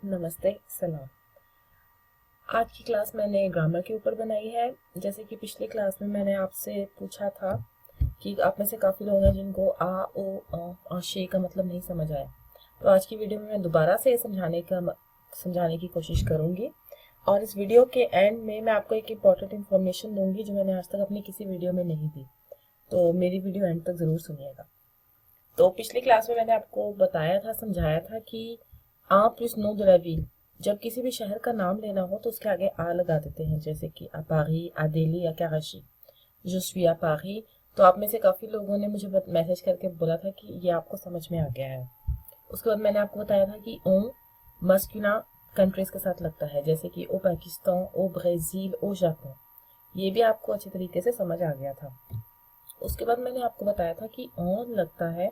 नमस्ते, सलाम। आज की क्लास मैंने ग्रामर के ऊपर बनाई है। जैसे कि पिछली क्लास में मैंने आपसे पूछा था कि आप में से काफ़ी लोग हैं जिनको आ, ओ, और शे का मतलब नहीं समझ आया। तो आज की वीडियो में मैं दोबारा से समझाने की कोशिश करूँगी। और इस वीडियो के एंड में मैं आपको एक इम्पॉर्टेंट इन्फॉर्मेशन दूंगी जो मैंने आज तक अपनी किसी वीडियो में नहीं दी। तो मेरी वीडियो एंड तक ज़रूर सुनिएगा। तो पिछली क्लास में मैंने आपको समझाया था कि आ प्लस नो de la ville, जब किसी भी शहर का नाम लेना हो तो उसके आगे आ लगा देते हैं, जैसे कि आ पारी, आ दिल्ली या कराची। जो suis à पारी। तो आप में से काफ़ी लोगों ने मुझे मैसेज करके बोला था कि ये आपको समझ में आ गया है। उसके बाद मैंने आपको बताया था कि ओ मस्कुलिन कंट्रीज के साथ लगता है, जैसे कि ओ पाकिस्तान, ओ ब्राज़ील, ओ जापान। ये भी आपको अच्छे तरीके से समझ आ गया था। उसके बाद मैंने आपको बताया था कि ऑन लगता है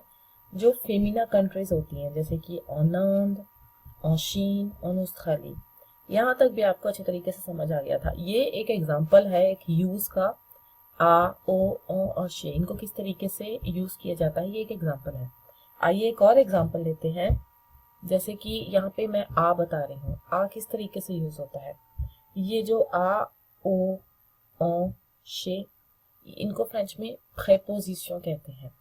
जो फेमिना कंट्रीज होती हैं, जैसे कि ऑन इंड, ऑन चीन, ऑन ऑस्ट्रेली। यहाँ तक भी आपको अच्छे तरीके से समझ आ गया था। ये एक एग्जाम्पल है एक यूज का। आ, ओ और शे, इनको किस तरीके से यूज किया जाता है, ये एक एग्जाम्पल है। आइए एक और एग्जाम्पल लेते हैं। जैसे कि यहाँ पे मैं आ बता रही हूँ, आ किस तरीके से यूज होता है। ये जो आ, ओ, शे, इनको फ्रेंच में प्रेपोजिशन कहते हैं।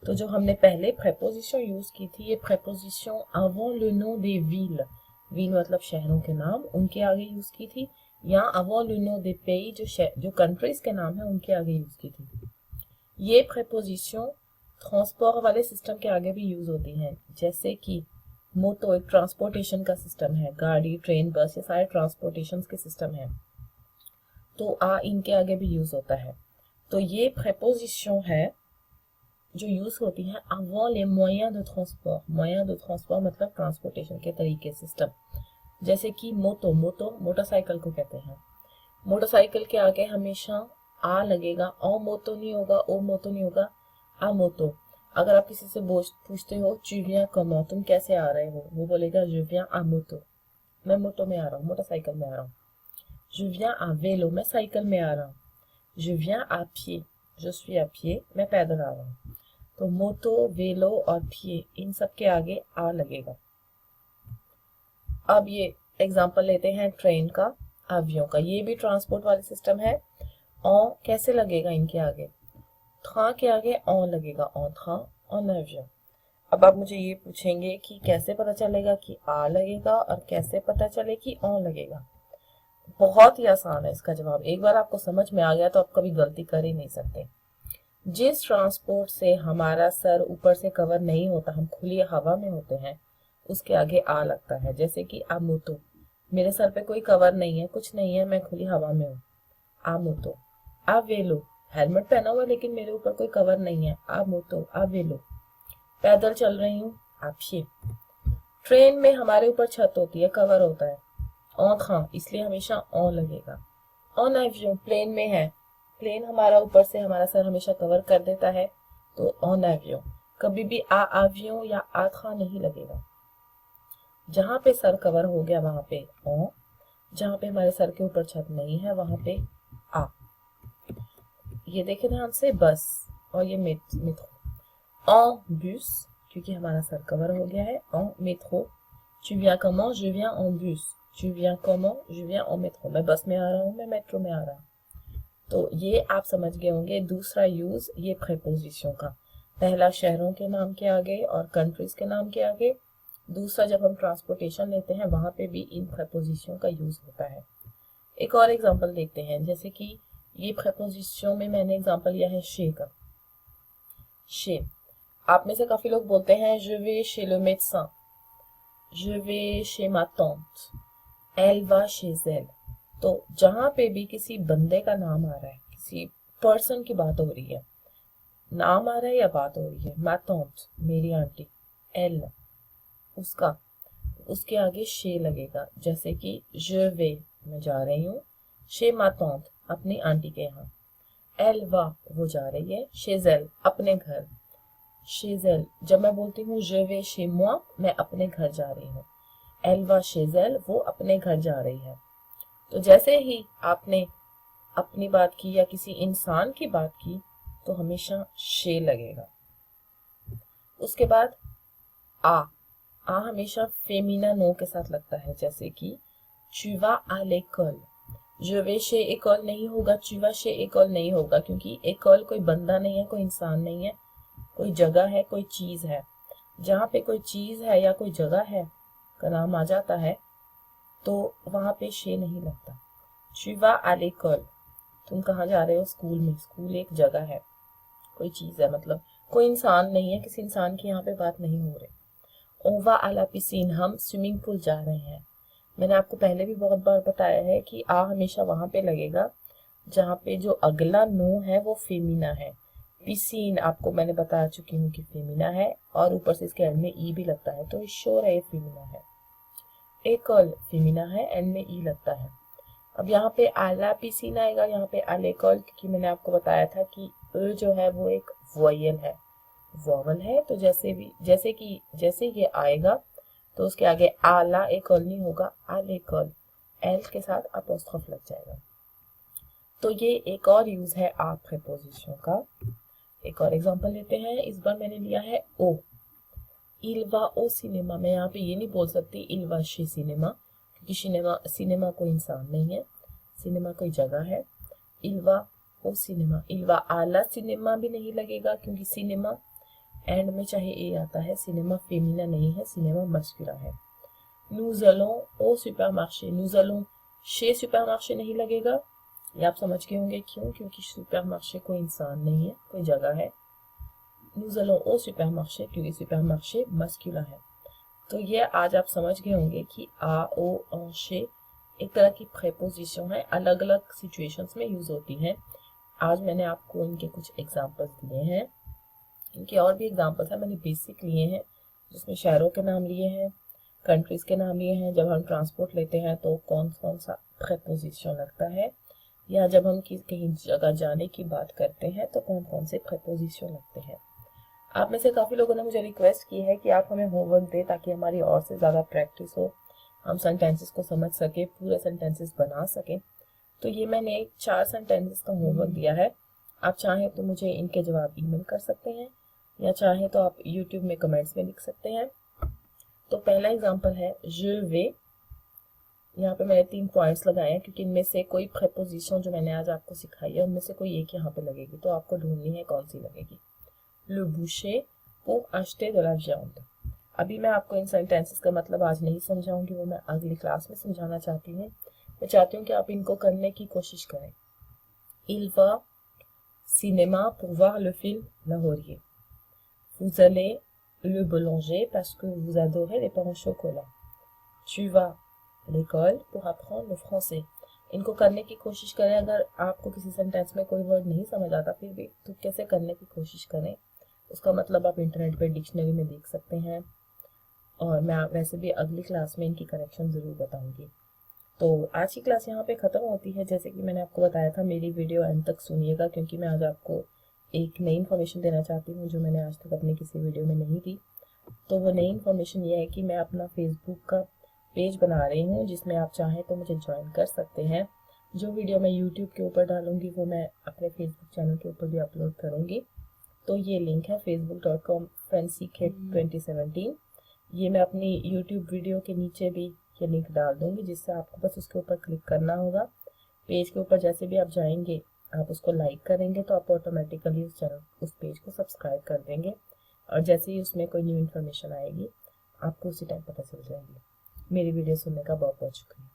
तो जो हमने पहले प्रेपोजिशन यूज की थी, ये preposition avant le nom des villes, will मतलब शहरों के नाम, उनके आगे यूज की थी, या avant le nom des pays, जो कंट्रीज के नाम है उनके आगे यूज की थी। ये प्रेपोजिशन ट्रांसपोर्ट वाले सिस्टम के आगे भी यूज होती हैं, जैसे कि मोटो एक ट्रांसपोर्टेशन का सिस्टम है, गाड़ी, ट्रेन, बस, ये सारे ट्रांसपोर्टेशन के सिस्टम है। तो आ इनके आगे भी यूज होता है। तो ये प्रेपोजिशन है जो यूज होती है avant les moyens de transport। moyens de transport मतलब ट्रांसपोर्टेशन के तरीके, सिस्टम। जैसे कि मोटरसाइकिल को कहते हैं। मोटरसाइकिल के आगे हमेशा आ लगेगा, ओ मोतो नहीं होगा, ओ मोतो नहीं होगा, आ मोतो। अगर आप किसी से पूछते हो tu viens comment, तुम कैसे आ रहे हो, वो बोलेगा je viens à moto, मैं मोटो में आ रहा हूँ, मोटरसाइकिल में आ रहा हूँ। je viens à vélo, मैं साइकिल में आ रहा हूँ। je viens à pied, je suis à pied, मैं पैदल आ रहा हूँ। तो मोटो, वेलो और पिए, इन सब के आगे आ लगेगा। अब ये एग्जांपल लेते हैं ट्रेन का, अवियों का। ये भी ट्रांसपोर्ट वाले सिस्टम है। ऑ कैसे लगेगा इनके आगे, था के आगे ऑ लगेगा, ऑ था, ऑन अवियों। अब आप मुझे ये पूछेंगे कि कैसे पता चलेगा कि आ लगेगा और कैसे पता चले कि ऑ लगेगा। बहुत ही आसान है इसका जवाब। एक बार आपको समझ में आ गया तो आप कभी गलती कर ही नहीं सकते। जिस ट्रांसपोर्ट से हमारा सर ऊपर से कवर नहीं होता, हम खुली हवा में होते हैं, उसके आगे आ लगता है। जैसे कि आमुतो, मेरे सर पे कोई कवर नहीं है, कुछ नहीं है, मैं खुली हवा में हूँ, आमुतो। आवेलो, हेलमेट पहना हुआ लेकिन मेरे ऊपर कोई कवर नहीं है, आमुतो, आवेलो। पैदल चल रही हूँ, आपशे। ट्रेन में हमारे ऊपर छत होती है, कवर होता है, औ, इसलिए हमेशा ओ लगेगा। ऑन एवियन, प्लेन में है, प्लेन हमारा ऊपर से हमारा सर हमेशा कवर कर देता है, तो ऑन एवियन। कभी भी आ आवियों या आ था नहीं लगेगा। जहां पे सर कवर हो गया वहां पे ओ, जहां पे हमारे सर के ऊपर छत नहीं है वहां पे आ। ये देखे ध्यान से, बस और ये मेट्रो। ऑन बस, क्योंकि हमारा सर कवर हो गया है, on metro. Tu viens comment? Je viens en bus. Tu viens comment? Je viens en métro. मैं बस में आ रहा हूँ, मैं मेट्रो में आ रहा हूँ। तो ये आप समझ गए होंगे दूसरा यूज ये प्रेपोजिशन का। पहला शहरों के नाम के आगे और कंट्रीज के नाम के आगे, दूसरा जब हम ट्रांसपोर्टेशन लेते हैं वहां पे भी इन प्रेपोजिशन का यूज होता है। एक और एग्जांपल देखते हैं। जैसे कि ये प्रेपोजिशन में मैंने एग्जांपल लिया है शे का। शे, आप में से काफी लोग बोलते हैं je vais chez le médecin, je vais chez ma tante, elle va chez elle। तो जहां पे भी किसी बंदे का नाम आ रहा है, किसी पर्सन की बात हो रही है, नाम आ रहा है या बात हो रही है, ma tante मेरी आंटी, एल उसका, उसके आगे शे लगेगा। जैसे कि je vais मैं जा रही हूँ, chez ma tante अपनी आंटी के यहाँ, elle va वो जा रही है, chez elle अपने घर, chez elle जब मैं बोलती हूँ je vais chez moi मैं अपने घर जा रही हूँ, elle va chez elle वो अपने घर जा रही है। तो जैसे ही आपने अपनी बात की या किसी इंसान की बात की तो हमेशा शे लगेगा। उसके बाद आ, आ हमेशा फेमिना नो के साथ लगता है, जैसे कि tu vas à l'école। je vais chez école नहीं होगा, tu vas chez école नहीं होगा, क्योंकि école कोई बंदा नहीं है, कोई इंसान नहीं है, कोई जगह है, कोई चीज है। जहाँ पे कोई चीज है या कोई जगह है का नाम आ जाता है तो वहां पे शे नहीं लगता। tu vas à l'école, तुम कहाँ जा रहे हो? स्कूल में। स्कूल एक जगह है, कोई चीज है, मतलब कोई इंसान नहीं है, किसी इंसान की यहाँ पे बात नहीं हो रही। on va à la piscine, हम स्विमिंग पूल जा रहे हैं। मैंने आपको पहले भी बहुत बार बताया है कि आ हमेशा वहां पे लगेगा जहाँ पे जो अगला नो है वो फेमिना है। पिसीन आपको मैंने बता चुकी हूँ कि फेमिना है, और ऊपर से इसके एंड में ई भी लगता है, तो श्योर है ये फेमिना है। एकल फेमिना है, एंड में ई लगता है। अब यहाँ पे आला पिसीन आएगा, यहाँ पे आलेकल, क्योंकि मैंने आपको बताया था कि जो है वो एक वॉयल है, वॉवल है, तो जैसे ये आएगा तो उसके आगे आला एकल नहीं होगा, आलेकल, एल के साथ अपोस्ट्रोफ लग जाएगा। तो ये एक और यूज है आ प्रीपोजिशन का। एक और एग्जांपल लेते हैं, इस बार मैंने लिया है ओ। il va au cinéma, मैं यहाँ पे ये नहीं बोल सकती il va chez cinéma, क्योंकि सिनेमा कोई इंसान नहीं है, सिनेमा कोई जगह है। il va au cinéma, il va à la cinéma भी नहीं लगेगा, क्योंकि सिनेमा एंड में चाहे ए आता है, सिनेमा फेमिना नहीं है, सिनेमा मस्कुला है। nous allons au supermarché, nous allons chez supermarché नहीं लगेगा, ये आप समझ गए होंगे क्यों, क्योंकि सुपरमार्शे कोई इंसान नहीं है, कोई जगह है। nous allons au supermarché, क्योंकि सुपरमार्शे मस्कुला है। तो ये आज आप समझ गए होंगे कि आ, ओ, en, chez एक तरह की प्रेपोजिशन है, अलग अलग सिचुएशंस में यूज होती है। आज मैंने आपको इनके कुछ एग्जांपल्स दिए हैं, इनके और भी एग्जांपल्स हैं, मैंने बेसिक लिए हैं, जिसमें शहरों के नाम लिए हैं, कंट्रीज के नाम लिए हैं। जब हम ट्रांसपोर्ट लेते हैं तो कौन कौन सा प्रेपोजिशन लगता है, या जब हम कहीं जगह जाने की बात करते हैं तो कौन कौन से प्रेपोजिशन लगते हैं। आप में से काफ़ी लोगों ने मुझे रिक्वेस्ट की है कि आप हमें होमवर्क दें ताकि हमारी और से ज़्यादा प्रैक्टिस हो, हम सेंटेंसेस को समझ सके, पूरे सेंटेंसेस बना सकें। तो ये मैंने 4 सेंटेंसेस का होमवर्क दिया है। आप चाहें तो मुझे इनके जवाब ईमेल कर सकते हैं, या चाहें तो आप यूट्यूब में कमेंट्स में लिख सकते हैं। तो पहला एग्जाम्पल है je vais, यहाँ पे मैंने 3 पॉइंट्स लगाए हैं, क्योंकि इनमें से कोई प्रेपोजिशन जो मैंने आज आपको सिखाई है उनमें से कोई एक यहाँ पे लगेगी, तो आपको ढूंढनी है कौन सी लगेगी। le boucher pour acheter de la viande, अभी मैं आपको इन सेंटेंसेस का मतलब आज नहीं समझाऊंगी, वो मैं अगली क्लास में समझाना चाहती हूँ। मैं चाहती हूँ कि आप इनको करने की कोशिश करें। il va cinéma pour voir le film Lahorier, vous allez le boulanger parce que vous adorez les pains au chocolat, tu vas l'école pour apprendre le français। इनको करने की कोशिश करें। अगर आपको किसी सेंटेंस में कोई वर्ड नहीं समझ आता फिर भी तो कैसे करने की कोशिश करें, उसका मतलब आप इंटरनेट पे डिक्शनरी में देख सकते हैं, और मैं वैसे भी अगली क्लास में इनकी करेक्शन ज़रूर बताऊंगी। तो आज की क्लास यहाँ पे ख़त्म होती है। जैसे कि मैंने आपको बताया था, मेरी वीडियो एंड तक सुनिएगा, क्योंकि मैं आज आपको एक नई इन्फॉर्मेशन देना चाहती हूँ जो मैंने आज तक अपनी किसी वीडियो में नहीं दी। तो वो नई इन्फॉर्मेशन ये है कि मैं अपना फेसबुक का पेज बना रही हूँ, जिसमें आप चाहें तो मुझे ज्वाइन कर सकते हैं। जो वीडियो मैं यूट्यूब के ऊपर डालूंगी वो मैं अपने फेसबुक चैनल के ऊपर भी अपलोड करूँगी। तो ये लिंक है facebook.com/fancyKid2017। ये मैं अपनी यूट्यूब वीडियो के नीचे भी ये लिंक डाल दूंगी, जिससे आपको बस उसके ऊपर क्लिक करना होगा। पेज के ऊपर जैसे भी आप जाएंगे, आप उसको लाइक करेंगे तो आप ऑटोमेटिकली उस पेज को सब्सक्राइब कर देंगे, और जैसे ही उसमें कोई न्यू इन्फॉर्मेशन आएगी आपको उसी टाइम पता चल जाएगी। मेरी वीडियो सुनने का बहुत बहुत शुक्रिया।